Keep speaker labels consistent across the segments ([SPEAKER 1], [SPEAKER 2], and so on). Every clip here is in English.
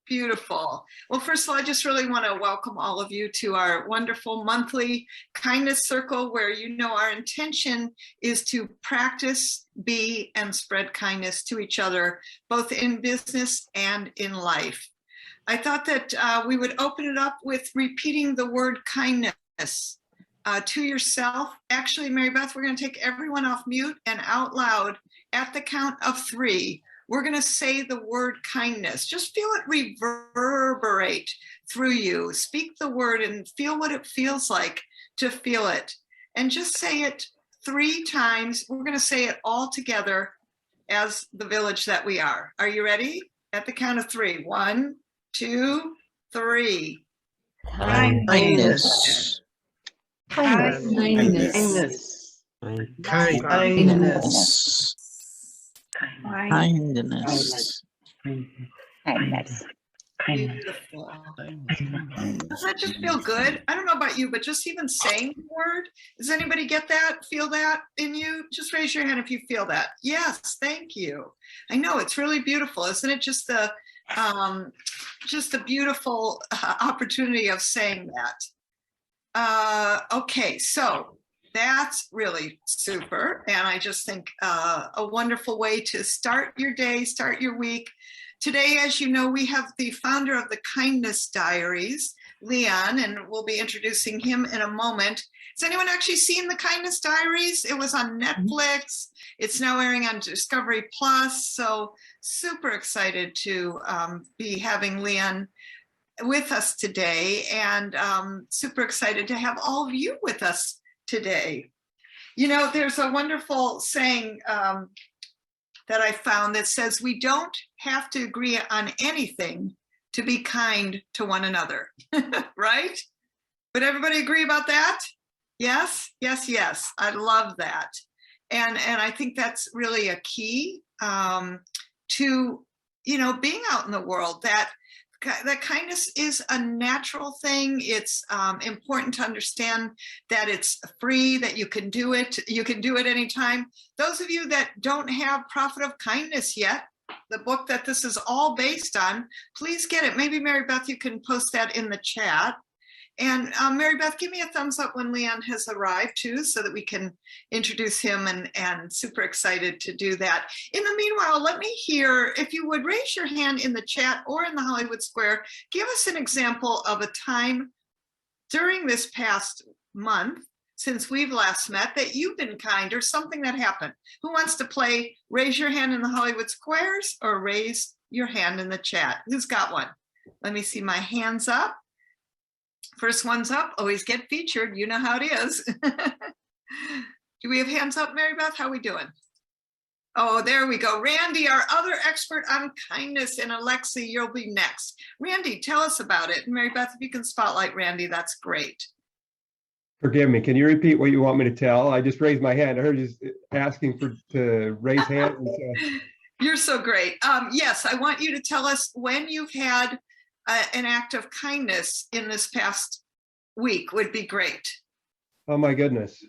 [SPEAKER 1] Beautiful. Well, first of all, I just really want to welcome all of you to our wonderful monthly kindness circle, where our intention is to practice, be, and spread kindness to each other, both in business and in life. I thought that we would open it up with repeating the word kindness to yourself. Actually, Mary Beth, we're going to take everyone off mute and out loud at the count of 3. We're going to say the word kindness. Just feel it reverberate through you. Speak the word and feel what it feels like to feel it. And just say it 3 times. We're going to say it all together as the village that we are. Are you ready? At the count of 3. 1, 2, 3.
[SPEAKER 2] Kindness.
[SPEAKER 3] Kindness.
[SPEAKER 2] Kindness. Kindness.
[SPEAKER 1] Beautiful. Doesn't that just feel good? I don't know about you, but just even saying the word, does anybody get that? Feel that in you? Just raise your hand if you feel that. Yes, thank you. I know it's really beautiful, isn't it? Just the beautiful opportunity of saying that. Okay, so that's really super. And I just think a wonderful way to start your day, start your week. Today, as you know, we have the founder of the Kindness Diaries, Leon, and we'll be introducing him in a moment. Has anyone actually seen the Kindness Diaries? It was on Netflix. It's now airing on Discovery Plus. So super excited to be having Leon with us today, and super excited to have all of you with us today. There's a wonderful saying that I found that says, we don't have to agree on anything to be kind to one another, right? Would everybody agree about that? Yes, yes, yes. I love that. And I think that's really a key to, being out in the world, that kindness is a natural thing. It's important to understand that it's free, that you can do it. You can do it anytime. Those of you that don't have Profit of Kindness yet, the book that this is all based on, please get it. Maybe Mary Beth, you can post that in the chat. And Mary Beth, give me a thumbs up when Leon has arrived too, so that we can introduce him, and super excited to do that. In the meanwhile, let me hear, if you would raise your hand in the chat or in the Hollywood Square, give us an example of a time during this past month since we've last met that you've been kind, or something that happened. Who wants to play raise your hand in the Hollywood Squares or raise your hand in the chat? Who's got one? Let me see my hands up. First one's up, always get featured. You know how it is. Do we have hands up, Mary Beth? How are we doing? Oh, there we go. Randy, our other expert on kindness, and Alexi, you'll be next. Randy, tell us about it. Mary Beth, if you can spotlight Randy, that's great.
[SPEAKER 3] Forgive me. Can you repeat what you want me to tell? I just raised my hand. I heard you asking to raise hands.
[SPEAKER 1] You're so great. Yes, I want you to tell us when you've had an act of kindness in this past week. Would be great.
[SPEAKER 3] Oh my goodness.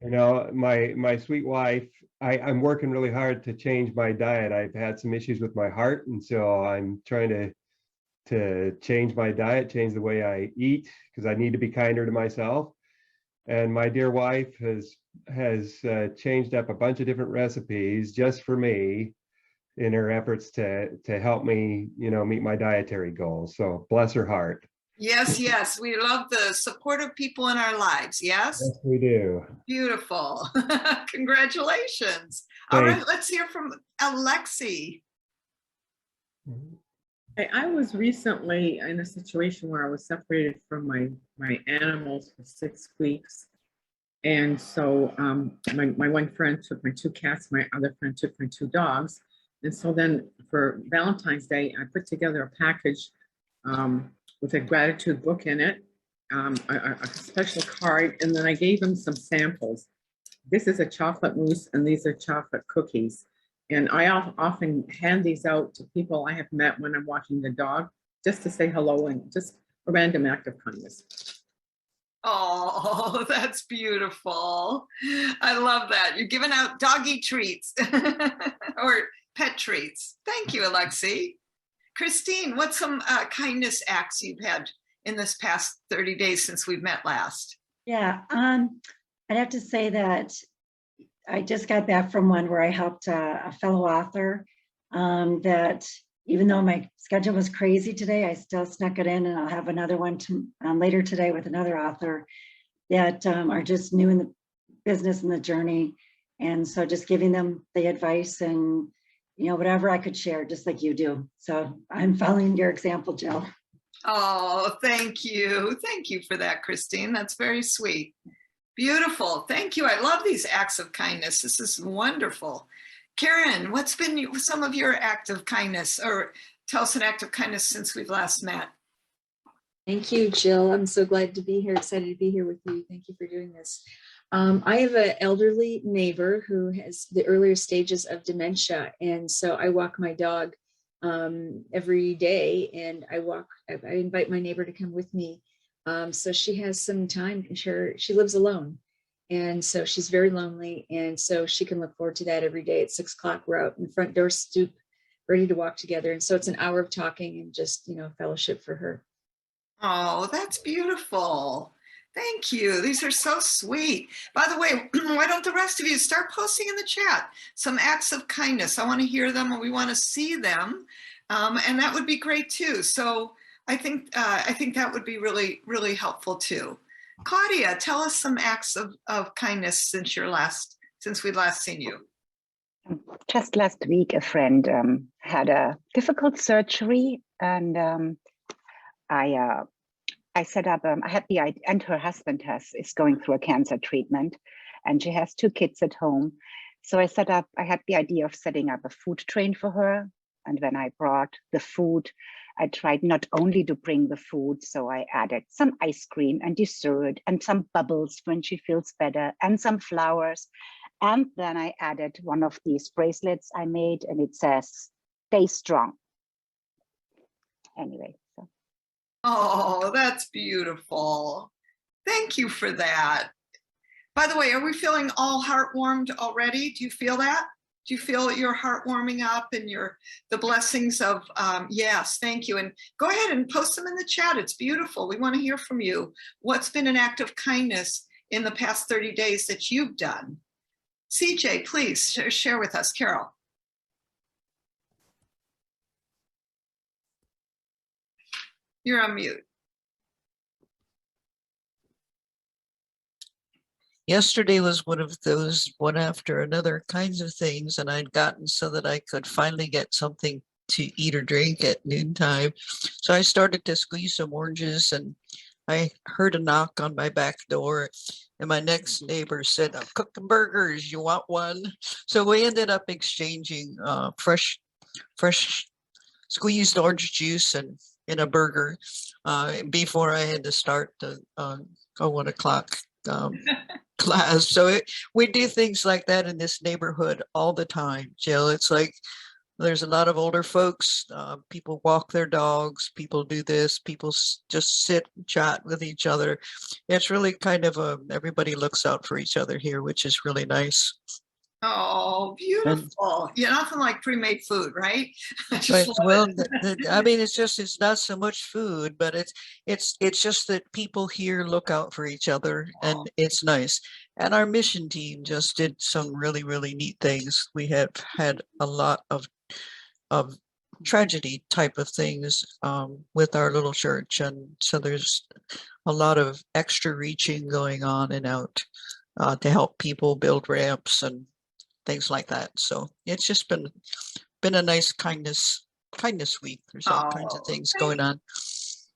[SPEAKER 3] My sweet wife, I'm working really hard to change my diet. I've had some issues with my heart, and so I'm trying to change my diet, change the way I eat, because I need to be kinder to myself. And my dear wife has changed up a bunch of different recipes just for me, in her efforts to help me, meet my dietary goals. So bless her heart.
[SPEAKER 1] Yes, yes. We love the supportive people in our lives. Yes?
[SPEAKER 3] Yes, we do.
[SPEAKER 1] Beautiful. Congratulations.
[SPEAKER 3] Thanks.
[SPEAKER 1] All right, let's hear from Alexi.
[SPEAKER 4] I was recently in a situation where I was separated from my animals for 6 weeks. And so my one friend took my 2 cats, my other friend took my 2 dogs. And so then for Valentine's Day, I put together a package with a gratitude book in it, a special card, and then I gave them some samples. This is a chocolate mousse, and these are chocolate cookies. And I often hand these out to people I have met when I'm walking the dog, just to say hello, and just a random act of kindness.
[SPEAKER 1] Oh, that's beautiful. I love that. You're giving out doggy treats or pet treats. Thank you, Alexi. Christine, what's some kindness acts you've had in this past 30 days since we've met last?
[SPEAKER 2] Yeah, I'd have to say that I just got back from one where I helped a fellow author that even though my schedule was crazy today, I still snuck it in, and I'll have another one later today with another author that are just new in the business and the journey. And so just giving them the advice and, whatever I could share, just like you do. So I'm following your example, Jill.
[SPEAKER 1] Oh, thank you. Thank you for that, Christine. That's very sweet. Beautiful. Thank you. I love these acts of kindness. This is wonderful. Karen, what's been some of your act of kindness, or tell us an act of kindness since we've last met?
[SPEAKER 5] Thank you, Jill. I'm so glad to be here, excited to be here with you. Thank you for doing this. I have an elderly neighbor who has the earlier stages of dementia. And so I walk my dog every day, and I invite my neighbor to come with me. So she has some time. She lives alone. And so she's very lonely. And so she can look forward to that every day at 6 o'clock. We're out in the front door stoop, ready to walk together. And so it's an hour of talking and just, fellowship for her.
[SPEAKER 1] Oh, that's beautiful. Thank you. These are so sweet. By the way, why don't the rest of you start posting in the chat some acts of kindness? I want to hear them, and we want to see them. And that would be great too. So I think that would be really, really helpful too. Claudia, tell us some acts of kindness since we'd last seen you.
[SPEAKER 6] Just last week, a friend had a difficult surgery, and I set up. I had and her husband is going through a cancer treatment, and she has 2 kids at home. So I had the idea of setting up a food train for her. And when I brought the food, I tried not only to bring the food, so I added some ice cream and dessert and some bubbles when she feels better and some flowers. And then I added one of these bracelets I made, and it says, "Stay strong." Anyway. So.
[SPEAKER 1] Oh, that's beautiful. Thank you for that. By the way, are we feeling all heart-warmed already? Do you feel that? Do you feel your heart warming up and the blessings of, yes, thank you. And go ahead and post them in the chat. It's beautiful. We want to hear from you. What's been an act of kindness in the past 30 days that you've done? CJ, please share with us. Carol. You're on mute.
[SPEAKER 7] Yesterday was one of those one after another kinds of things, and I'd gotten so that I could finally get something to eat or drink at noontime. So I started to squeeze some oranges, and I heard a knock on my back door, and my next neighbor said, "I'm cooking burgers, you want one?" So we ended up exchanging fresh squeezed orange juice and in a burger before I had to start the 1 o'clock class. So we do things like that in this neighborhood all the time, Jill. It's like there's a lot of older folks, people walk their dogs, people do this, people just sit and chat with each other. It's really kind of everybody looks out for each other here, which is really nice.
[SPEAKER 1] Oh, beautiful. Yeah, nothing like pre-made food, right?
[SPEAKER 7] Right. Well, I mean, it's not so much food, but it's just that people here look out for each other, and it's nice. And our mission team just did some really, really neat things. We have had a lot of tragedy type of things with our little church, and so there's a lot of extra reaching going on and out to help people build ramps and things like that. So it's just been a nice kindness week. There's all kinds of things going on.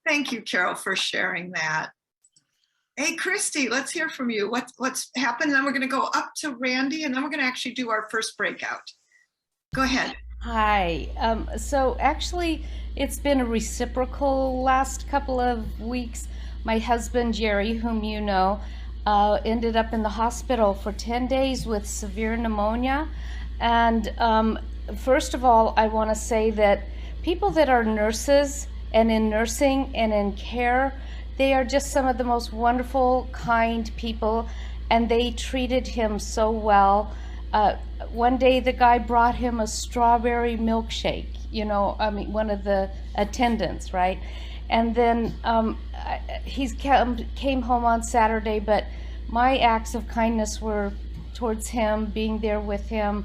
[SPEAKER 1] Thank you, Carol, for sharing that. Hey, Christy, let's hear from you. What's happened? Then we're going to go up to Randy, and then we're going to actually do our first breakout. Go ahead.
[SPEAKER 8] Hi. So actually, it's been a reciprocal last couple of weeks. My husband, Jerry, whom you know, ended up in the hospital for 10 days with severe pneumonia. And first of all, I want to say that people that are nurses and in nursing and in care, they are just some of the most wonderful, kind people, and they treated him so well. one day the guy brought him a strawberry milkshake, I mean, one of the attendants, right? And then he's came home on Saturday, but my acts of kindness were towards him, being there with him.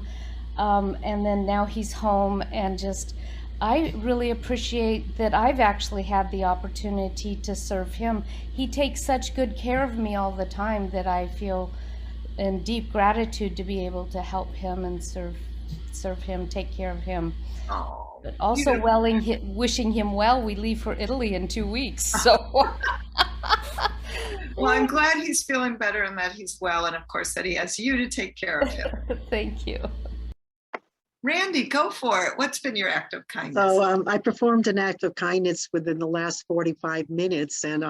[SPEAKER 8] And then now he's home, and just, I really appreciate that I've actually had the opportunity to serve him. He takes such good care of me all the time that I feel in deep gratitude to be able to help him and serve him, take care of him.
[SPEAKER 1] Oh,
[SPEAKER 8] But also wishing him well. We leave for Italy in 2 weeks, so.
[SPEAKER 1] Well, I'm glad he's feeling better and that he's well, and of course that he has you to take care of him.
[SPEAKER 8] Thank you.
[SPEAKER 1] Randy, go for it. What's been your act of kindness?
[SPEAKER 9] So I performed an act of kindness within the last 45 minutes. And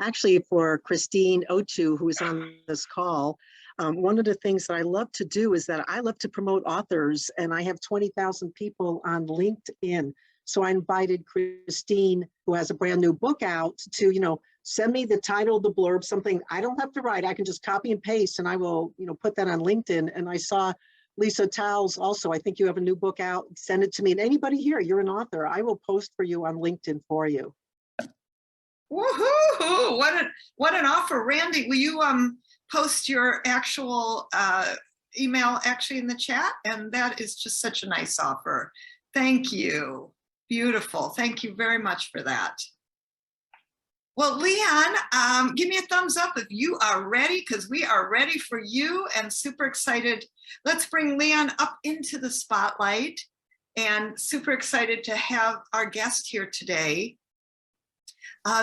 [SPEAKER 9] actually for Christine Ochu, who is on this call, one of the things that I love to do is that I love to promote authors, and I have 20,000 people on LinkedIn. So I invited Christine, who has a brand new book out, to, send me the title, the blurb, something I don't have to write. I can just copy and paste, and I will, put that on LinkedIn. And I saw Lisa Towles also, I think you have a new book out. Send it to me. And anybody here, you're an author, I will post for you on LinkedIn for you.
[SPEAKER 1] Woohoo! What an offer. Randy, will you post your actual email actually in the chat? And that is just such a nice offer. Thank you. Beautiful. Thank you very much for that. Well, Leon, give me a thumbs up if you are ready, because we are ready for you and super excited. Let's bring Leon up into the spotlight, and super excited to have our guest here today.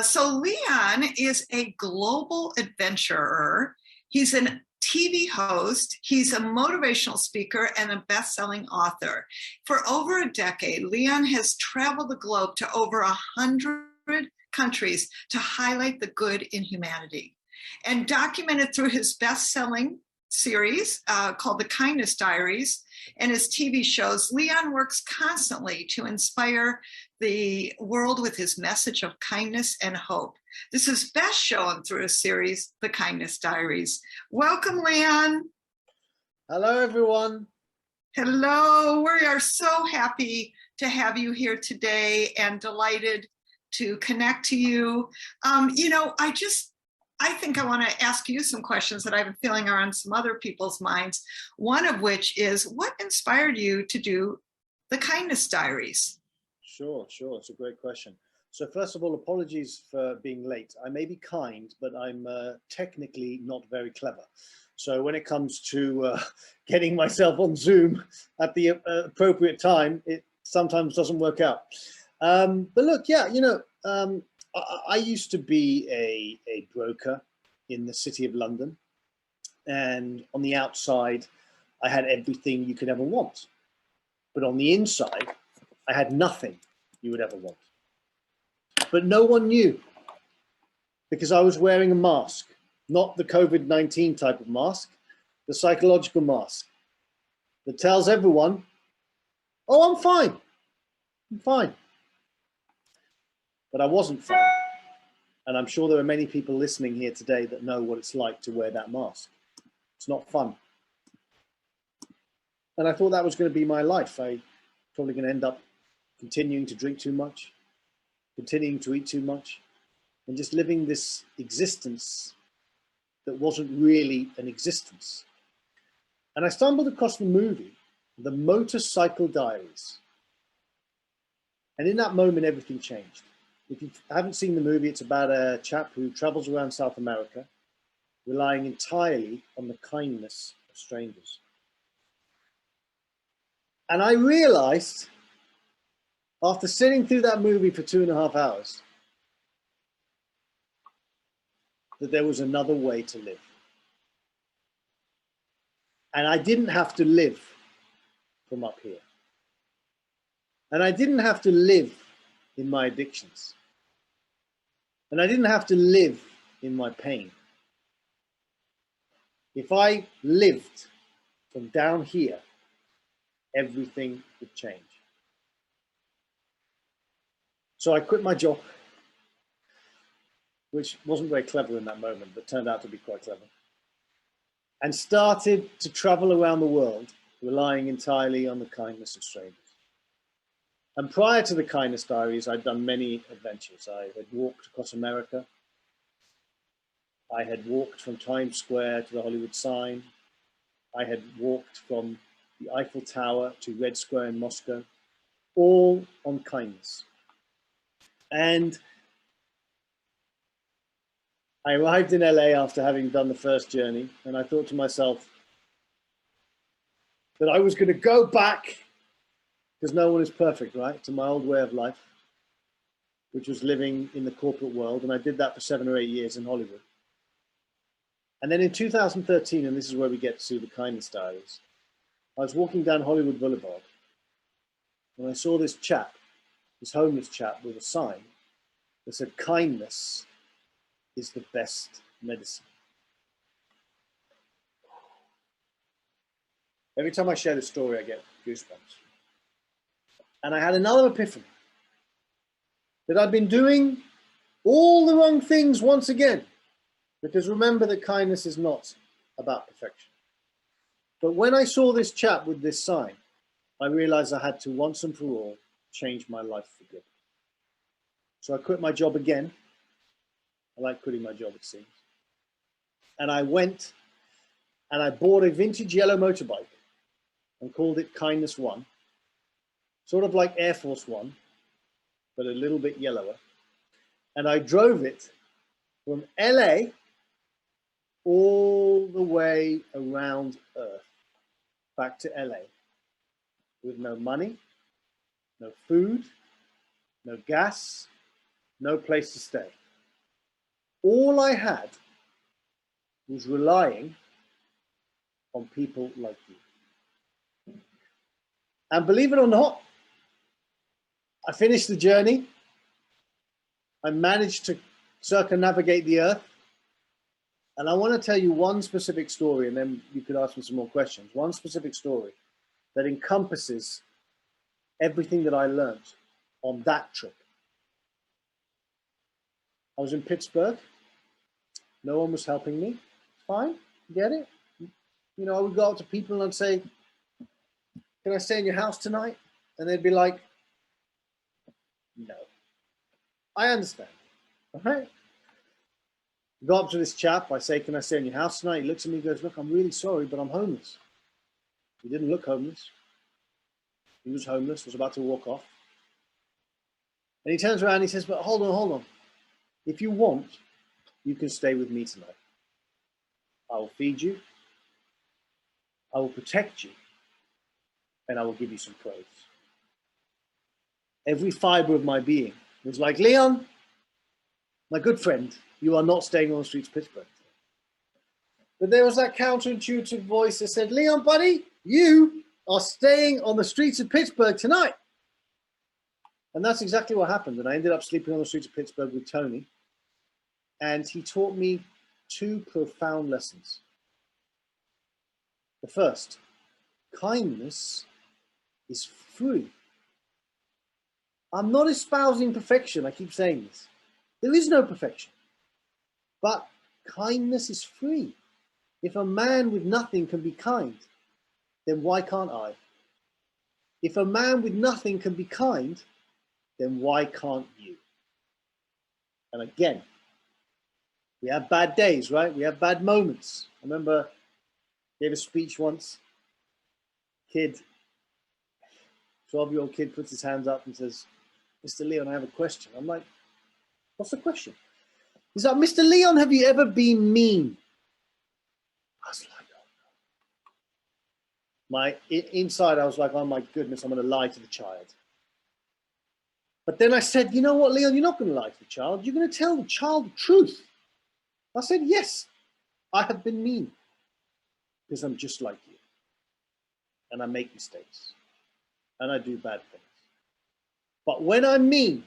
[SPEAKER 1] So Leon is a global adventurer. He's a TV host. He's a motivational speaker and a best-selling author. For over a decade, Leon has traveled the globe to over 100 countries to highlight the good in humanity, and documented through his best-selling series called The Kindness Diaries and his TV shows. Leon works constantly to inspire the world with his message of kindness and hope. This is best shown through a series, The Kindness Diaries. Welcome, Leon.
[SPEAKER 10] Hello, everyone.
[SPEAKER 1] Hello. We are so happy to have you here today and delighted to connect to you. I think I want to ask you some questions that I've been feeling are on some other people's minds. One of which is, what inspired you to do The Kindness Diaries?
[SPEAKER 10] Sure. It's a great question. So first of all, apologies for being late. I may be kind, but I'm technically not very clever. So when it comes to getting myself on Zoom at the appropriate time, it sometimes doesn't work out. But look, yeah, I used to be a broker in the city of London, and on the outside, I had everything you could ever want. But on the inside, I had nothing you would ever want. But no one knew, because I was wearing a mask, not the COVID-19 type of mask, the psychological mask that tells everyone, oh, I'm fine. But I wasn't fine. And I'm sure there are many people listening here today that know what it's like to wear that mask. It's not fun. And I thought that was going to be my life. I probably going to end up continuing to drink too much, continuing to eat too much, and just living this existence that wasn't really an existence. And I stumbled across the movie, The Motorcycle Diaries. And in that moment, everything changed. If you haven't seen the movie, it's about a chap who travels around South America, relying entirely on the kindness of strangers. And I realized, after sitting through that movie for 2.5 hours, that there was another way to live. And I didn't have to live from up here. And I didn't have to live in my addictions. And I didn't have to live in my pain. If I lived from down here, everything would change. So I quit my job, which wasn't very clever in that moment, but turned out to be quite clever, and started to travel around the world relying entirely on the kindness of strangers. And prior to the Kindness Diaries, I'd done many adventures. I had walked across America. I had walked from Times Square to the Hollywood sign. I had walked from the Eiffel Tower to Red Square in Moscow, all on kindness. And I arrived in LA after having done the first journey, and I thought to myself that I was going to go back, because no one is perfect, right, to my old way of life, which was living in the corporate world. And I did that for 7 or 8 years in Hollywood. And then in 2013, and this is where we get to the Kindness Diaries, I was walking down Hollywood Boulevard, and I saw this chap, this homeless chap, with a sign that said, "Kindness is the best medicine." Every time I share this story, I get goosebumps. And I had another epiphany that I'd been doing all the wrong things once again. Because remember that kindness is not about perfection. But when I saw this chap with this sign, I realized I had to once and for all change my life for good. So I quit my job again. I like quitting my job, it seems. And I went and I bought a vintage yellow motorbike and called it Kindness One. Sort of like Air Force One, but a little bit yellower. And I drove it from LA all the way around Earth, back to LA, with no money, no food, no gas, no place to stay. All I had was relying on people like you. And believe it or not, I finished the journey. I managed to circumnavigate the Earth. And I want to tell you one specific story, and then you could ask me some more questions. One specific story that encompasses everything that I learned on that trip. I was in Pittsburgh. No one was helping me. Fine, get it? You know, I would go up to people and I'd say, "Can I stay in your house tonight?" And they'd be like, "No." I understand, all right? Go up to this chap, I say, "Can I stay in your house tonight?" He looks at me and goes, "Look, I'm really sorry, but I'm homeless." He didn't look homeless. He was homeless, was about to walk off. And he turns around and he says, "But hold on. If you want, you can stay with me tonight. I will feed you, I will protect you, and I will give you some clothes." Every fiber of my being was like, "Leon, my good friend, you are not staying on the streets of Pittsburgh." But there was that counterintuitive voice that said, "Leon, buddy, you are staying on the streets of Pittsburgh tonight." And that's exactly what happened. And I ended up sleeping on the streets of Pittsburgh with Tony. And he taught me 2 profound lessons. The first, kindness is free. I'm not espousing perfection. I keep saying this. There is no perfection. But kindness is free. If a man with nothing can be kind, then why can't I? If a man with nothing can be kind, then why can't you? And again, we have bad days, right? We have bad moments. I remember I gave a speech once. Kid, 12-year-old kid puts his hands up and says, "Mr. Leon, I have a question." I'm like, "What's the question?" He's like, "Mr. Leon, have you ever been mean?" I was like, inside, I was like, "Oh my goodness, I'm going to lie to the child." But then I said, "You know what, Leon, you're not going to lie to the child. You're going to tell the child the truth." I said, "Yes, I have been mean because I'm just like you. And I make mistakes. And I do bad things. But when I'm mean,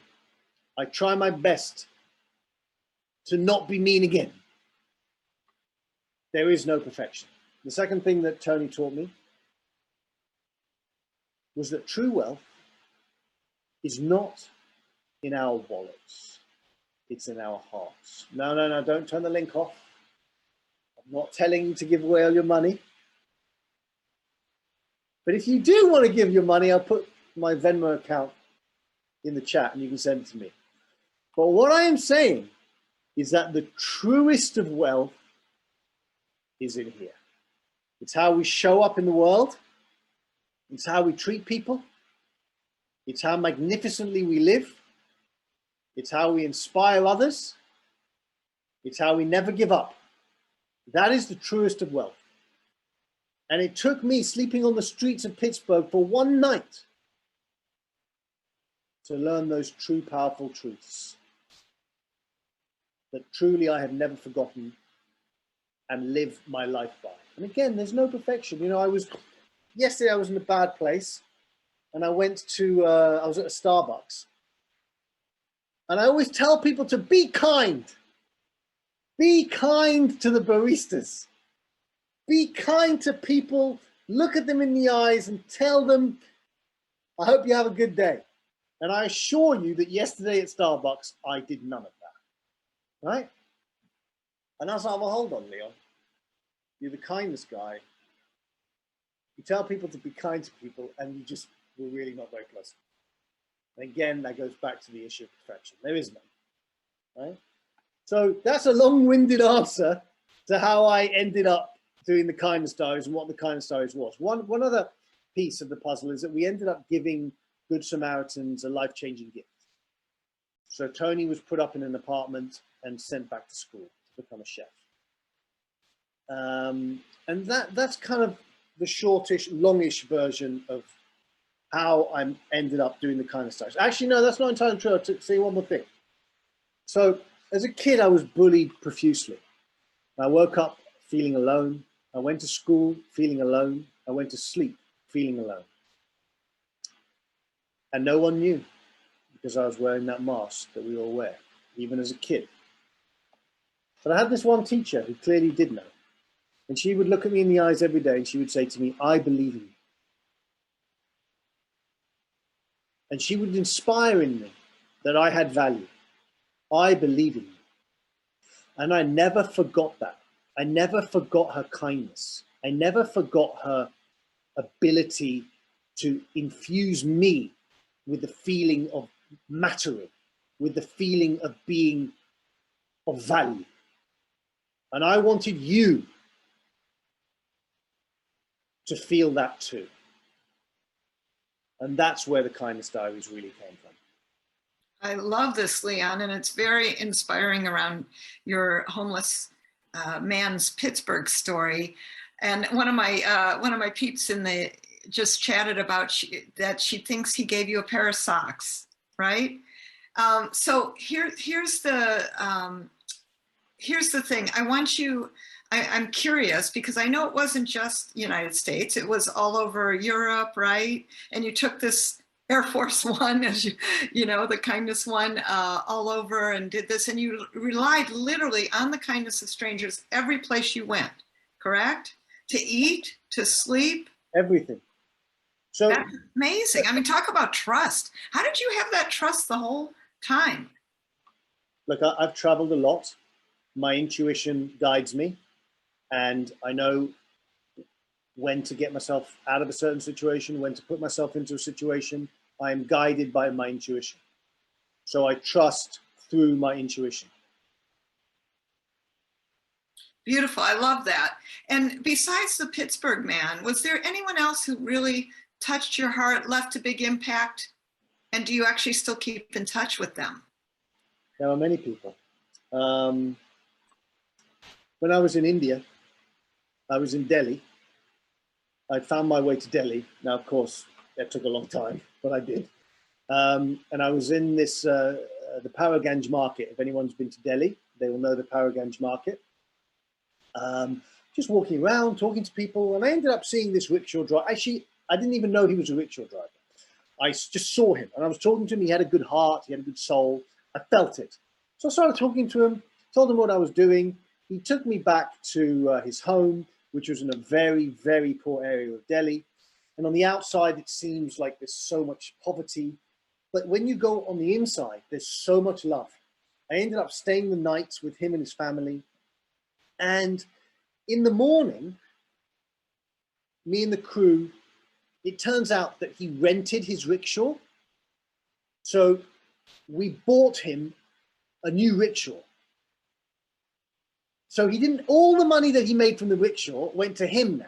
[SPEAKER 10] I try my best to not be mean again." There is no perfection. The second thing that Tony taught me was that true wealth is not in our wallets. It's in our hearts. No, don't turn the link off. I'm not telling you to give away all your money. But if you do want to give your money, I'll put my Venmo account in the chat and you can send it to me. But what I am saying is that the truest of wealth is in here. It's how we show up in the world. It's how we treat people. It's how magnificently we live. It's how we inspire others. It's how we never give up. That is the truest of wealth. And it took me sleeping on the streets of Pittsburgh for one night to learn those true, powerful truths that truly I have never forgotten and live my life by. And again, there's no perfection. You know, yesterday I was in a bad place and I went to, I was at a Starbucks. And I always tell people to be kind. Be kind to the baristas. Be kind to people. Look at them in the eyes and tell them, I hope you have a good day. And I assure you that yesterday at Starbucks, I did none of that. Right? And I was like, well, hold on, Leon. You're the kindness guy. You tell people to be kind to people and you just were really not very pleasant. And again, that goes back to the issue of perfection. There is none. Right? So that's a long-winded answer to how I ended up doing the kindness diaries and what the kindness diaries was. One other piece of the puzzle is that we ended up giving Good Samaritans a life-changing gift. So Tony was put up in an apartment and sent back to school to become a chef. And that's kind of the shortish, longish version of how I ended up doing the kindness diaries. Actually, no, that's not entirely true. I'll say one more thing. So as a kid, I was bullied profusely. I woke up feeling alone. I went to school feeling alone. I went to sleep feeling alone. And no one knew because I was wearing that mask that we all wear, even as a kid. But I had this one teacher who clearly did know. And she would look at me in the eyes every day and she would say to me, I believe in you. And she would inspire in me that I had value. I believe in you. And I never forgot that. I never forgot her kindness. I never forgot her ability to infuse me with the feeling of mattering, with the feeling of being of value. And I wanted you to feel that too. And that's where the kindness diaries really came from.
[SPEAKER 1] I love this, Leon, and it's very inspiring around your homeless man's Pittsburgh story. And one of my peeps in the just chatted about that she thinks he gave you a pair of socks, right? So here's the thing. I'm curious because I know it wasn't just United States. It was all over Europe, right? And you took this Air Force One, as the kindness one, all over and did this. And you relied literally on the kindness of strangers every place you went, correct? To eat, to sleep.
[SPEAKER 10] Everything. So
[SPEAKER 1] that's amazing. I mean, talk about trust. How did you have that trust the whole time?
[SPEAKER 10] Look, I've traveled a lot. My intuition guides me. And I know when to get myself out of a certain situation, when to put myself into a situation. I am guided by my intuition. So I trust through my intuition.
[SPEAKER 1] Beautiful. I love that. And besides the Pittsburgh man, was there anyone else who really touched your heart, left a big impact? And do you actually still keep in touch with them?
[SPEAKER 10] There are many people. When I was in India, I was in Delhi. I found my way to Delhi. Now, of course, that took a long time, but I did. And I was in this, the Paraganj market. If anyone's been to Delhi, they will know the Paraganj market. Just walking around, talking to people, and I ended up seeing this rickshaw driver. Actually, I didn't even know he was a rickshaw driver. I just saw him, and I was talking to him. He had a good heart. He had a good soul. I felt it. So I started talking to him, told him what I was doing. He took me back to his home, which was in a very, very poor area of Delhi. And on the outside, it seems like there's so much poverty. But when you go on the inside, there's so much love. I ended up staying the night with him and his family. And in the morning, me and the crew it turns out that he rented his rickshaw. So we bought him a new rickshaw. So he didn't, all the money that he made from the rickshaw went to him now.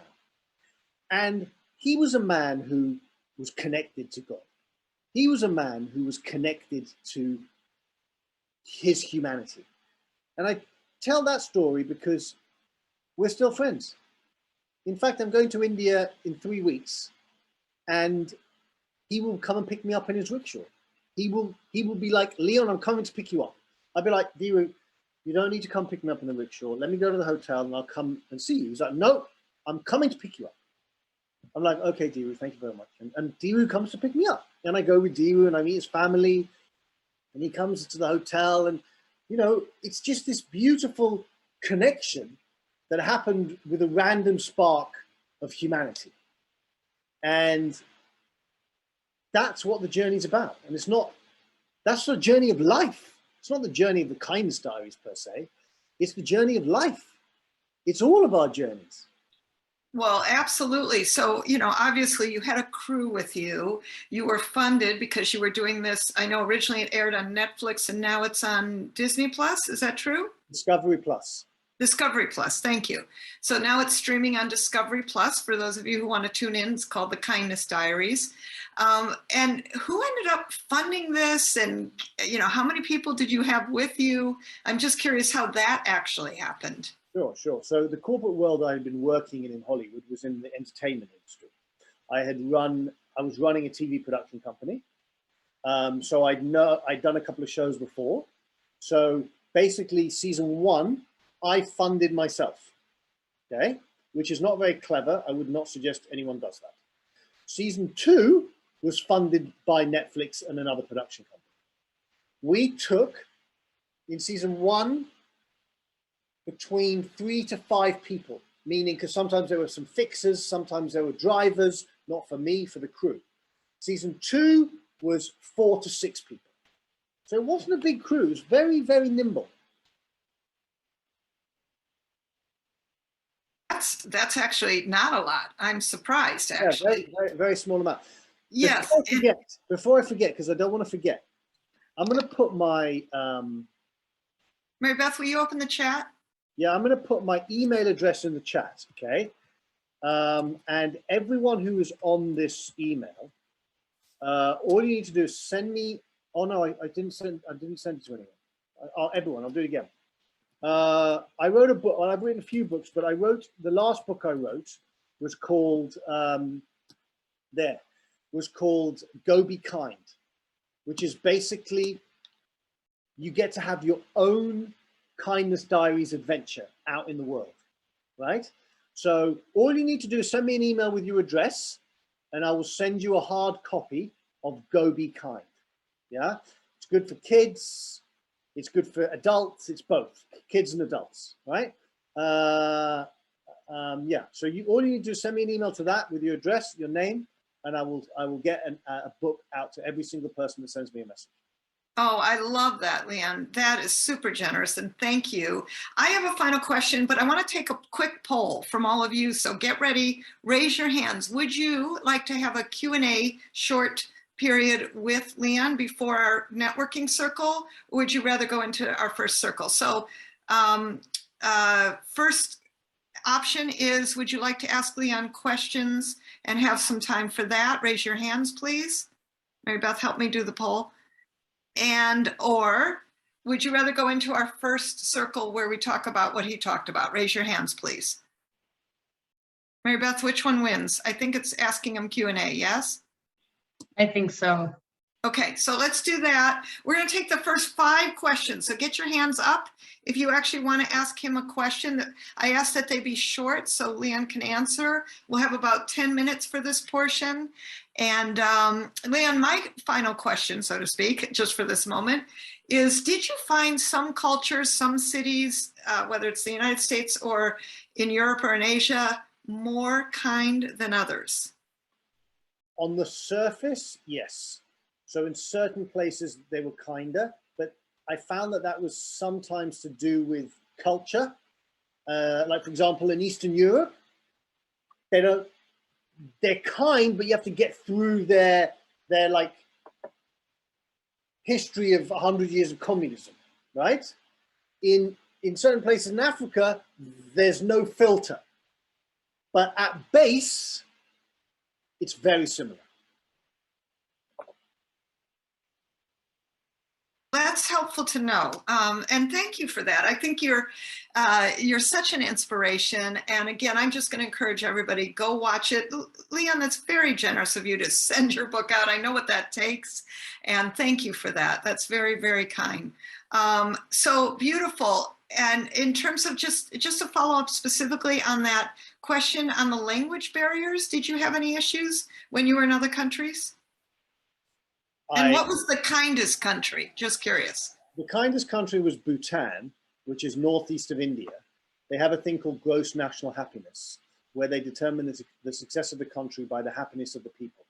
[SPEAKER 10] And he was a man who was connected to God. He was a man who was connected to his humanity. And I tell that story because we're still friends. In fact, I'm going to India in 3 weeks, and he will come and pick me up in his rickshaw. He will be like, Leon, I'm coming to pick you up. I'll be like, Diru, you don't need to come pick me up in the rickshaw. Let me go to the hotel and I'll come and see you. He's like, no, I'm coming to pick you up. I'm like, okay, Diru, thank you very much. And Diru comes to pick me up. And I go with Diru and I meet his family, and he comes to the hotel, and, you know, it's just this beautiful connection that happened with a random spark of humanity. And that's what the journey's about. And it's not, that's the journey of life. It's not the journey of the kindness diaries per se. It's the journey of life. It's all of our journeys.
[SPEAKER 1] Well, absolutely. So, you know, obviously you had a crew with you. You were funded because you were doing this. I know originally it aired on Netflix and now it's on Disney Plus. Is that true?
[SPEAKER 10] Discovery Plus.
[SPEAKER 1] Discovery Plus. Thank you. So now it's streaming on Discovery Plus. For those of you who want to tune in, it's called The Kindness Diaries. And who ended up funding this? And, you know, how many people did you have with you? I'm just curious how that actually happened.
[SPEAKER 10] Sure, sure. So the corporate world I had been working in Hollywood was in the entertainment industry. I was running a TV production company. So I'd done a couple of shows before. So basically season 1, I funded myself, okay? Which is not very clever. I would not suggest anyone does that. Season 2 was funded by Netflix and another production company. We took, in season 1, between 3 to 5 people, meaning because sometimes there were some fixers, sometimes there were drivers, not for me, for the crew. Season 2 was 4 to 6 people. So it wasn't a big crew, it was very, very nimble.
[SPEAKER 1] That's actually not a lot. I'm surprised, actually.
[SPEAKER 10] Yeah, very, very small amount.
[SPEAKER 1] Yes.
[SPEAKER 10] Before I forget, because I don't want to forget, I'm going to put my...
[SPEAKER 1] Mary Beth, will you open the chat?
[SPEAKER 10] Yeah, I'm going to put my email address in the chat, okay? And everyone who is on this email, all you need to do is send me... Oh, no, I didn't send it to anyone. Everyone, I'll do it again. I wrote a book. Well, I've written a few books, but the last book I wrote was called Go Be Kind, which is basically you get to have your own kindness diaries adventure out in the world, right? So all you need to do is send me an email with your address, and I will send you a hard copy of Go Be Kind. Yeah, it's good for kids. It's good for adults. It's both kids and adults, right? Yeah. So all you need to do is send me an email to that with your address, your name, and I will get a book out to every single person that sends me a message.
[SPEAKER 1] Oh, I love that, Leon. That is super generous, and thank you. I have a final question, but I want to take a quick poll from all of you. So get ready, raise your hands. Would you like to have a Q&A short period with Leon before our networking circle, or would you rather go into our first circle? So first option is, would you like to ask Leon questions and have some time for that? Raise your hands, please. Mary Beth, help me do the poll. And or would you rather go into our first circle where we talk about what he talked about? Raise your hands, please. Mary Beth, which one wins? I think it's asking him Q&A, yes?
[SPEAKER 11] I think so.
[SPEAKER 1] Okay, so let's do that. We're going to take the first 5 questions. So get your hands up if you actually want to ask him a question. I ask that they be short so Leon can answer. We'll have about 10 minutes for this portion. And Leon, my final question, so to speak, just for this moment, is did you find some cultures, some cities, whether it's the United States or in Europe or in Asia, more kind than others?
[SPEAKER 10] On the surface, yes. So in certain places they were kinder, but I found that was sometimes to do with culture. Like for example, in Eastern Europe, they're kind, but you have to get through their like history of 100 years of communism, right? In certain places in Africa, there's no filter. But at base, it's very similar.
[SPEAKER 1] That's helpful to know, and thank you for that. I think you're such an inspiration. And again, I'm just going to encourage everybody, go watch it. Leon, that's very generous of you to send your book out. I know what that takes, and thank you for that. That's very, very kind. So beautiful. And in terms of just to follow up specifically on that question on the language barriers, did you have any issues when you were in other countries? And what was the kindest country? Just curious.
[SPEAKER 10] The kindest country was Bhutan, which is northeast of India. They have a thing called gross national happiness, where they determine the success of the country by the happiness of the people.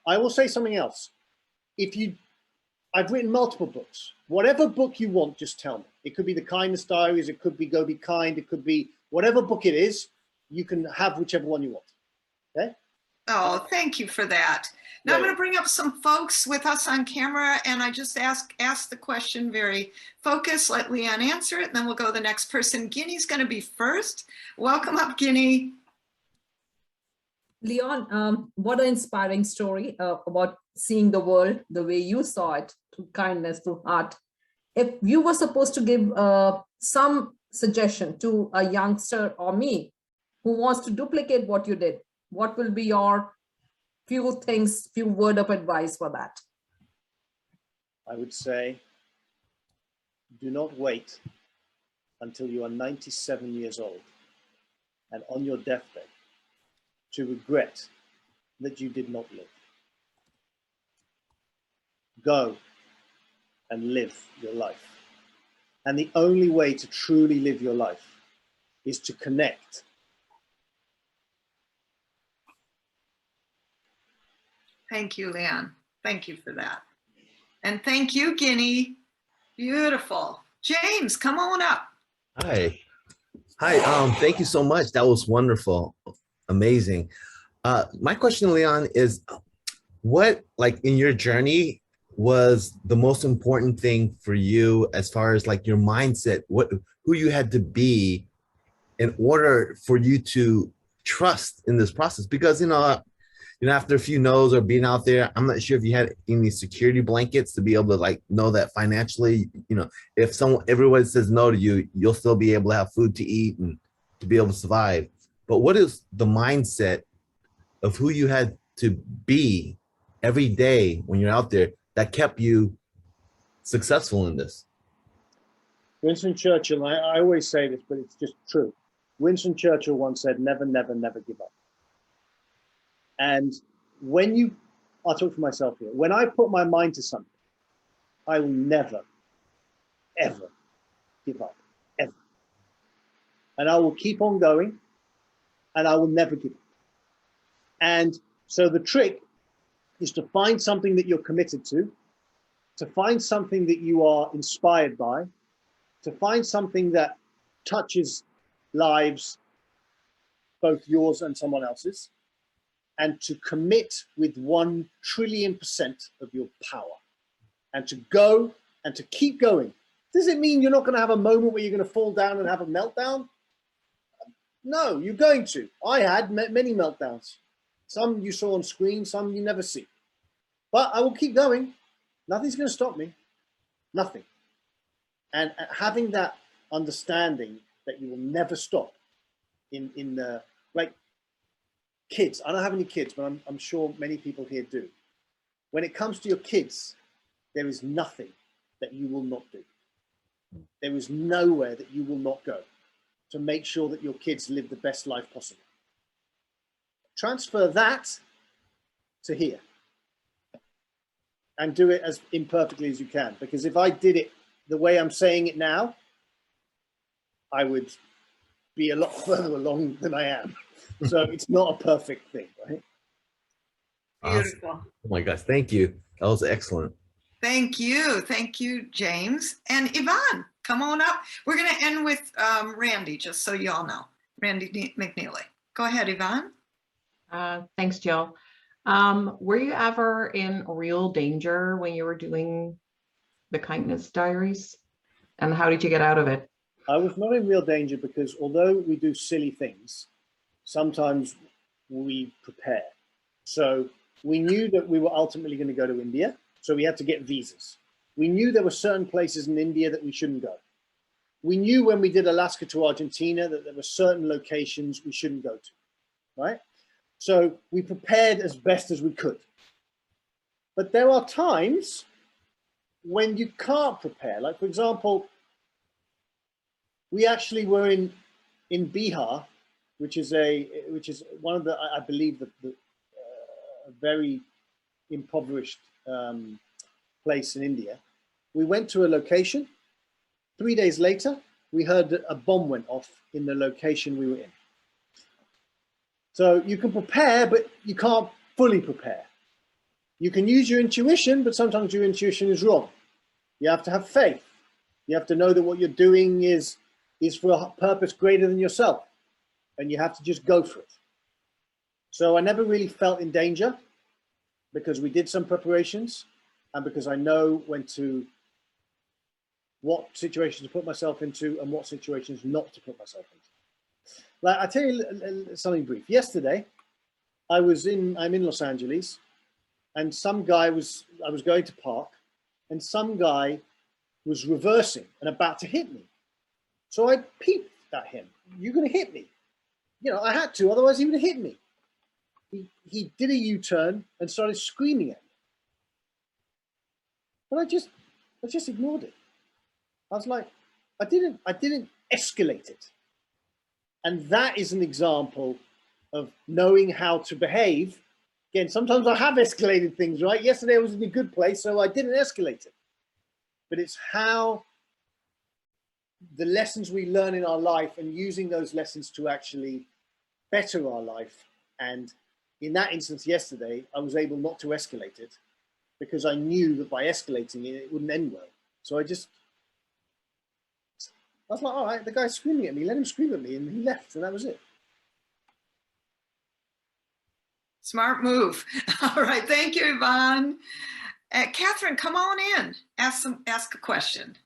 [SPEAKER 10] I will say something else. I've written multiple books. Whatever book you want, just tell me. It could be the Kindness Diaries, it could be Go Be Kind, it could be whatever book it is, you can have whichever one you want, okay?
[SPEAKER 1] Oh, thank you for that. Now I'm going to bring up some folks with us on camera, and I just ask the question very focused, let Leon answer it, and then we'll go to the next person. Guinea's going to be first. Welcome up, Guinea.
[SPEAKER 12] Leon, what an inspiring story about seeing the world the way you saw it, through kindness, through heart. If you were supposed to give some suggestion to a youngster or me who wants to duplicate what you did, what will be your few word of advice for that?
[SPEAKER 10] I would say, do not wait until you are 97 years old and on your deathbed to regret that you did not live. Go and live your life. And the only way to truly live your life is to connect.
[SPEAKER 1] Thank you, Leon. Thank you for that. And thank you, Guinea. Beautiful. James, come on up.
[SPEAKER 13] Hi. Thank you so much. That was wonderful. Amazing. My question, Leon, is what, like in your journey, was the most important thing for you as far as like your mindset, who you had to be in order for you to trust in this process? Because, after a few no's or being out there, I'm not sure if you had any security blankets to be able to like know that financially, if everyone says no to you, you'll still be able to have food to eat and to be able to survive. But what is the mindset of who you had to be every day when you're out there that kept you successful in this?
[SPEAKER 10] Winston Churchill, I always say this, but it's just true. Winston Churchill once said, never, never, never give up. And I'll talk for myself here. When I put my mind to something, I will never, ever give up, ever. And I will keep on going, and I will never give up. And so the trick is to find something that you're committed to find something that you are inspired by, to find something that touches lives, both yours and someone else's, and to commit with 1 trillion% of your power, and to go and to keep going. Does it mean you're not going to have a moment where you're going to fall down and have a meltdown? No, you're going to. I had many meltdowns. Some you saw on screen, some you never see. But I will keep going. Nothing's going to stop me. Nothing. And having that understanding that you will never stop like kids. I don't have any kids, but I'm sure many people here do. When it comes to your kids, there is nothing that you will not do. There is nowhere that you will not go to make sure that your kids live the best life possible. Transfer that to here and do it as imperfectly as you can. Because if I did it the way I'm saying it now, I would be a lot further along than I am. So it's not a perfect thing, right?
[SPEAKER 1] Beautiful.
[SPEAKER 13] Awesome. Oh my gosh, thank you. That was excellent.
[SPEAKER 1] Thank you, James. And Yvonne, come on up. We're going to end with Randy, just so you all know. Randy McNeely. Go ahead, Yvonne.
[SPEAKER 11] Thanks, Jill. Were you ever in real danger when you were doing the Kindness Diaries? And how did you get out of it?
[SPEAKER 10] I was not in real danger because although we do silly things, sometimes we prepare. So we knew that we were ultimately going to go to India, so we had to get visas. We knew there were certain places in India that we shouldn't go. We knew when we did Alaska to Argentina that there were certain locations we shouldn't go to, right? So we prepared as best as we could. But there are times when you can't prepare. Like, for example, we actually were in Bihar, which is one of the, I believe, the very impoverished place in India. We went to a location. 3 days later, we heard that a bomb went off in the location we were in. So you can prepare, but you can't fully prepare. You can use your intuition, but sometimes your intuition is wrong. You have to have faith. You have to know that what you're doing is for a purpose greater than yourself. And you have to just go for it. So I never really felt in danger because we did some preparations and because I know what situations to put myself into and what situations not to put myself into. Like, I'll tell you something brief. Yesterday, I'm in Los Angeles, and I was going to park, and some guy was reversing and about to hit me. So I peeped at him. You're going to hit me. You know, I had to, otherwise he would have hit me. He did a U-turn and started screaming at me. But I just ignored it. I was like, I didn't escalate it. And that is an example of knowing how to behave. Again, sometimes I have escalated things, right? Yesterday I was in a good place, so I didn't escalate it. But it's how the lessons we learn in our life and using those lessons to actually better our life. And in that instance yesterday, I was able not to escalate it because I knew that by escalating it, it wouldn't end well. So I was like, all right, the guy's screaming at me, let him scream at me, and he left, and that was it.
[SPEAKER 1] Smart move. All right, thank you, Yvonne. Catherine, come on in, ask a question.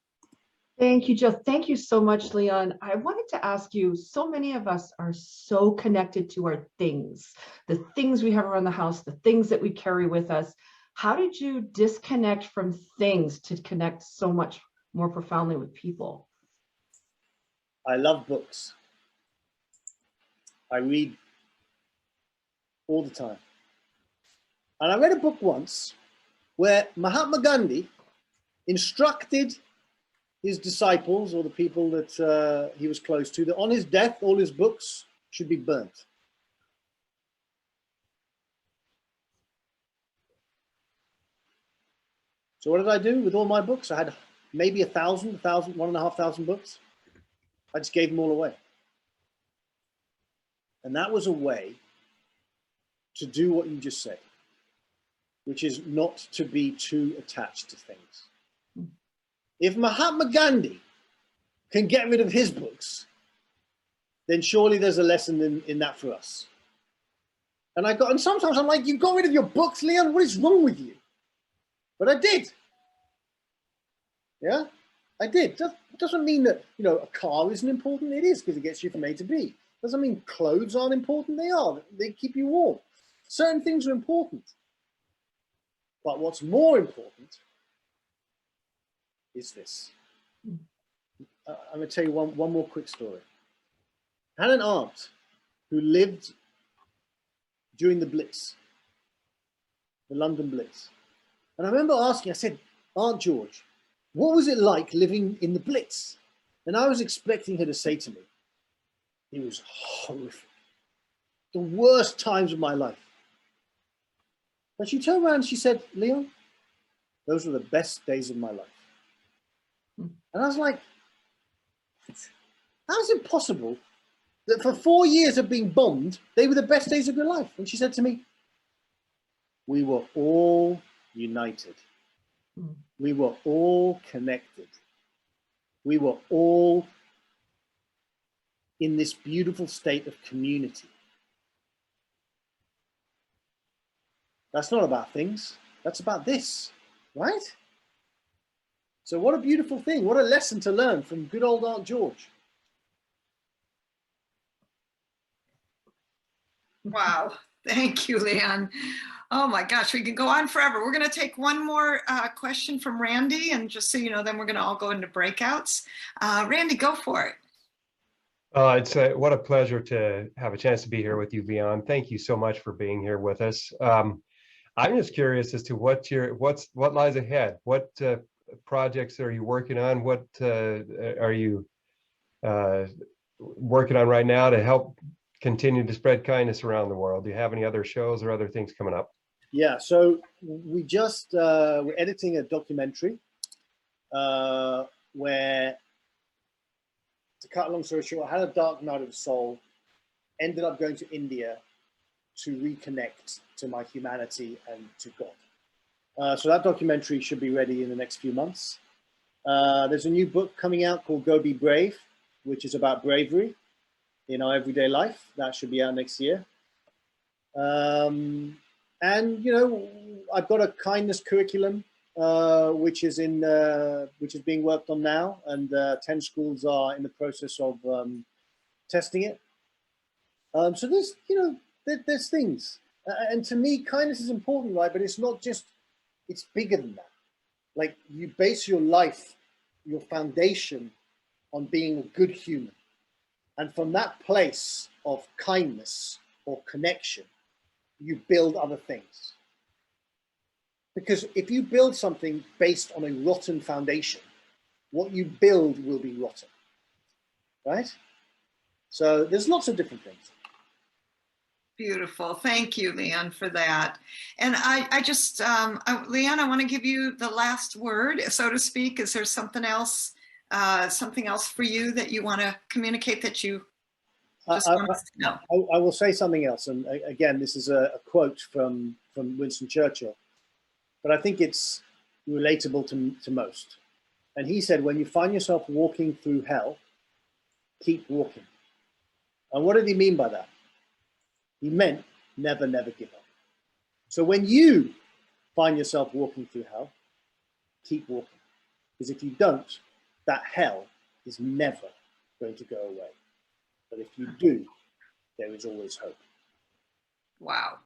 [SPEAKER 14] Thank you, Jill. Thank you so much, Leon. I wanted to ask you, so many of us are so connected to our things, the things we have around the house, the things that we carry with us. How did you disconnect from things to connect so much more profoundly with people?
[SPEAKER 10] I love books. I read all the time. And I read a book once where Mahatma Gandhi instructed his disciples or the people that he was close to that on his death, all his books should be burnt. So what did I do with all my books? I had maybe 1,500 books. I just gave them all away. And that was a way to do what you just said, which is not to be too attached to things. If Mahatma Gandhi can get rid of his books, then surely there's a lesson in that for us. And sometimes I'm like, you got rid of your books, Leon? What is wrong with you? But I did. Yeah, I did. Doesn't mean that, you know, a car isn't important. It is, because it gets you from A to B. Doesn't mean clothes aren't important. They are. They keep you warm. Certain things are important. But what's more important is this. I'm going to tell you one more quick story. I had an aunt who lived during the Blitz, the London Blitz. And I remember asking, I said, Aunt George, what was it like living in the Blitz? And I was expecting her to say to me, it was horrific. The worst times of my life. But she turned around and she said, Leon, those were the best days of my life. And I was like, how is it possible that for 4 years of being bombed, they were the best days of your life? And she said to me, we were all united. We were all connected. We were all in this beautiful state of community. That's not about things. That's about this, right? So what a beautiful thing. What a lesson to learn from good old Aunt George.
[SPEAKER 1] Wow. Thank you, Leon. Oh my gosh, we can go on forever. We're going to take one more question from Randy, and just so you know, then we're going to all go into breakouts. Randy, go for it.
[SPEAKER 3] It's what a pleasure to have a chance to be here with you, Leon. Thank you so much for being here with us. I'm just curious as to what lies ahead. What projects are you working on? What are you working on right now to help continue to spread kindness around the world? Do you have any other shows or other things coming up?
[SPEAKER 10] Yeah, so we just, we're editing a documentary where, to cut a long story short, I had a dark night of the soul, ended up going to India to reconnect to my humanity and to God. So that documentary should be ready in the next few months. There's a new book coming out called Go Be Brave, which is about bravery in our everyday life. That should be out next year. And, you know, I've got a kindness curriculum, which is being worked on now, and 10 schools are in the process of testing it. So there's, you know, there's things. And to me, kindness is important, right? But it's not just, it's bigger than that. Like, you base your life, your foundation on being a good human. And from that place of kindness or connection, you build other things. Because if you build something based on a rotten foundation, what you build will be rotten, right? So there's lots of different things.
[SPEAKER 1] Beautiful. Thank you, Leon, for that. And I just, Leon, I want to give you the last word, so to speak. Is there something else for you that you want to communicate that you just want us to know?
[SPEAKER 10] I will say something else. And again, this is a quote from Winston Churchill, but I think it's relatable to most. And he said, when you find yourself walking through hell, keep walking. And what did he mean by that? He meant never, never give up. So when you find yourself walking through hell, keep walking. Because if you don't, that hell is never going to go away. But if you do, there is always hope.
[SPEAKER 1] Wow.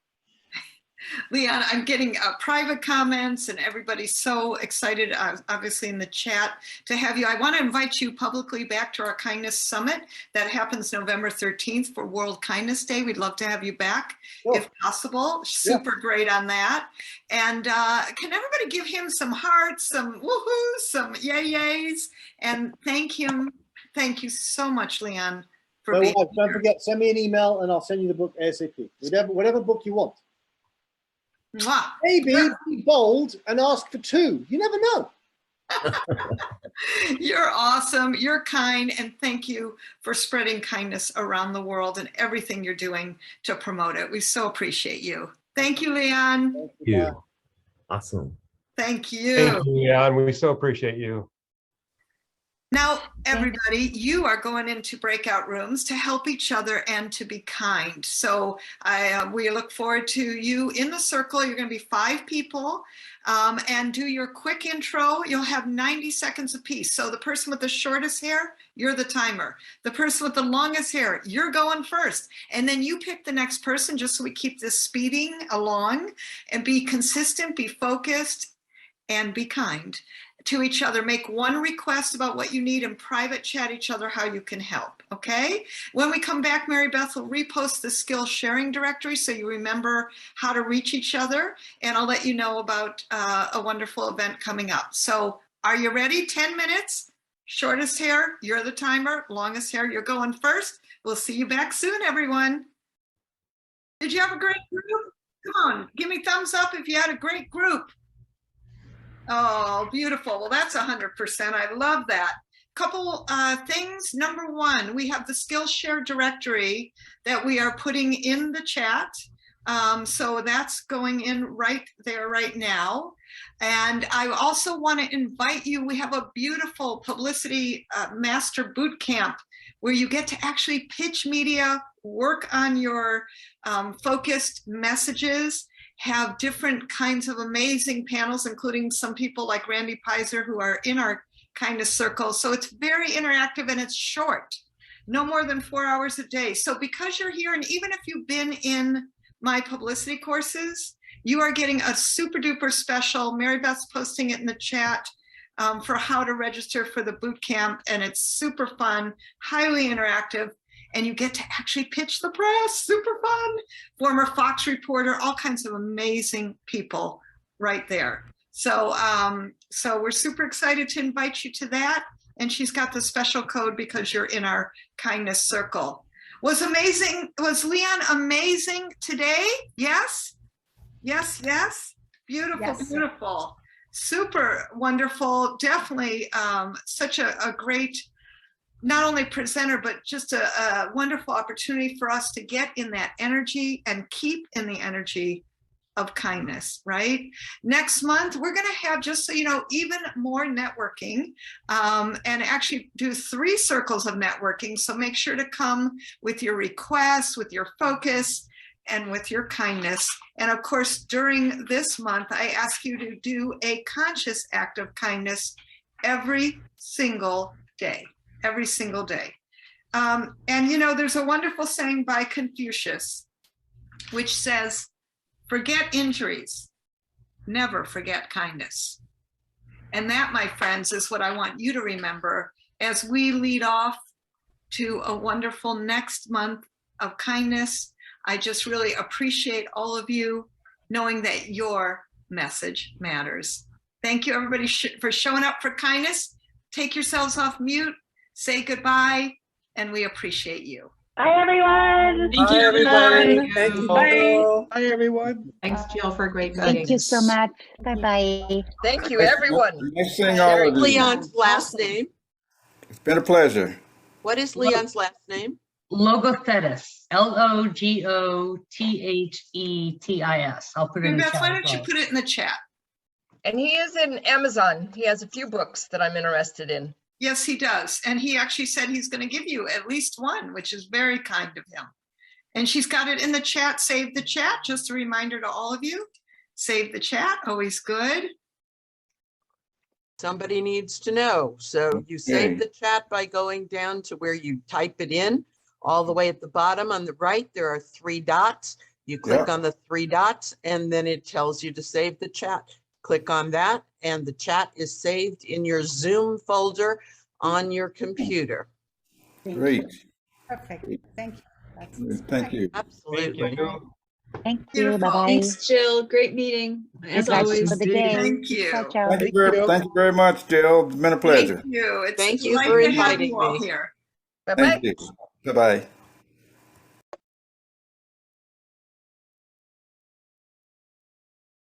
[SPEAKER 1] Leon, I'm getting private comments, and everybody's so excited, obviously in the chat, to have you. I want to invite you publicly back to our Kindness Summit that happens November 13th for World Kindness Day. We'd love to have you back if possible. Super great on that. And can everybody give him some hearts, some woohoos, some yays, and thank him. Thank you so much, Leon, for being here.
[SPEAKER 10] Don't forget, send me an email and I'll send you the book ASAP. Whatever book you want.
[SPEAKER 1] Mwah.
[SPEAKER 10] Maybe be bold and ask for 2. You never know.
[SPEAKER 1] You're awesome. You're kind. And thank you for spreading kindness around the world and everything you're doing to promote it. We so appreciate you. Thank you, Leon.
[SPEAKER 13] Thank you. Awesome.
[SPEAKER 1] Thank you.
[SPEAKER 3] Thank you, Leon. We so appreciate you.
[SPEAKER 1] Now, everybody, you are going into breakout rooms to help each other and to be kind. So we look forward to you in the circle. You're going to be 5 people, and do your quick intro. You'll have 90 seconds apiece. So the person with the shortest hair, you're the timer. The person with the longest hair, you're going first. And then you pick the next person, just so we keep this speeding along, and be consistent, be focused, and be kind to each other. Make one request about what you need, and private chat each other how you can help, okay? When we come back, Mary Beth will repost the skill sharing directory so you remember how to reach each other, and I'll let you know about a wonderful event coming up. So are you ready? 10 minutes, shortest hair, you're the timer, longest hair, you're going first. We'll see you back soon, everyone. Did you have a great group? Come on, give me thumbs up if you had a great group. Oh, beautiful. Well, that's 100%. I love that. Couple things. Number 1, we have the Skillshare directory that we are putting in the chat. So that's going in right there right now. And I also want to invite you. We have a beautiful publicity master boot camp where you get to actually pitch media, work on your focused messages, have different kinds of amazing panels, including some people like Randy Pizer who are in our kindness circle. So it's very interactive and it's short, no more than 4 hours a day. So because you're here, and even if you've been in my publicity courses, you are getting a super duper special. Mary Beth's posting it in the chat for how to register for the boot camp. And it's super fun, highly interactive. And you get to actually pitch the press, super fun. Former Fox reporter, all kinds of amazing people right there. So, so we're super excited to invite you to that. And she's got the special code because you're in our kindness circle. Was Leon amazing today? Yes? Yes, yes. Beautiful, yes. Beautiful. Super wonderful. Definitely such a great, not only presenter, but just a wonderful opportunity for us to get in that energy and keep in the energy of kindness, right? Next month, we're going to have, just so you know, even more networking and actually do 3 circles of networking. So make sure to come with your requests, with your focus, and with your kindness. And of course, during this month, I ask you to do a conscious act of kindness every single day. Every single day. And you know, there's a wonderful saying by Confucius, which says, forget injuries, never forget kindness. And that, my friends, is what I want you to remember as we lead off to a wonderful next month of kindness. I just really appreciate all of you knowing that your message matters. Thank you, everybody, for showing up for kindness. Take yourselves off mute. Say goodbye, and we appreciate you.
[SPEAKER 15] Bye, everyone.
[SPEAKER 7] Thank you, everybody.
[SPEAKER 10] Thank you.
[SPEAKER 15] Bye.
[SPEAKER 10] Bye, everyone.
[SPEAKER 11] Thanks, Jill, for a great meeting.
[SPEAKER 6] Thank you so much. Bye-bye.
[SPEAKER 7] Thank you, everyone.
[SPEAKER 16] Nice seeing all of you.
[SPEAKER 7] Leon's last name.
[SPEAKER 16] It's been a pleasure.
[SPEAKER 7] What is Leon's last name?
[SPEAKER 15] Logothetis. Logothetis. I'll put it in the
[SPEAKER 1] Beth,
[SPEAKER 15] chat.
[SPEAKER 1] why don't you put it in the chat?
[SPEAKER 17] And he is in Amazon. He has a few books that I'm interested in.
[SPEAKER 1] Yes, he does. And he actually said he's going to give you at least one, which is very kind of him. And she's got it in the chat. Save the chat. Just a reminder to all of you. Save the chat. Always good.
[SPEAKER 7] Somebody needs to know. So you save the chat by going down to where you type it in. All the way at the bottom on the right, there are 3 dots. You click on the 3 dots, and then it tells you to save the chat. Click on that, and the chat is saved in your Zoom folder on your computer.
[SPEAKER 16] Great.
[SPEAKER 6] Perfect. Thank you.
[SPEAKER 16] Thank you.
[SPEAKER 7] Absolutely.
[SPEAKER 6] Thank you. Bye-bye.
[SPEAKER 5] Thanks, Jill. Great meeting. As always.
[SPEAKER 6] For the day.
[SPEAKER 1] Thank you.
[SPEAKER 6] Ciao, ciao.
[SPEAKER 16] Thank you very much, Jill. It's been a pleasure.
[SPEAKER 1] Thank you. It's
[SPEAKER 7] Thank you
[SPEAKER 1] like
[SPEAKER 7] for
[SPEAKER 1] to have
[SPEAKER 7] inviting
[SPEAKER 1] you all
[SPEAKER 7] me.
[SPEAKER 1] here.
[SPEAKER 17] Bye-bye.
[SPEAKER 16] Thank you. Bye-bye.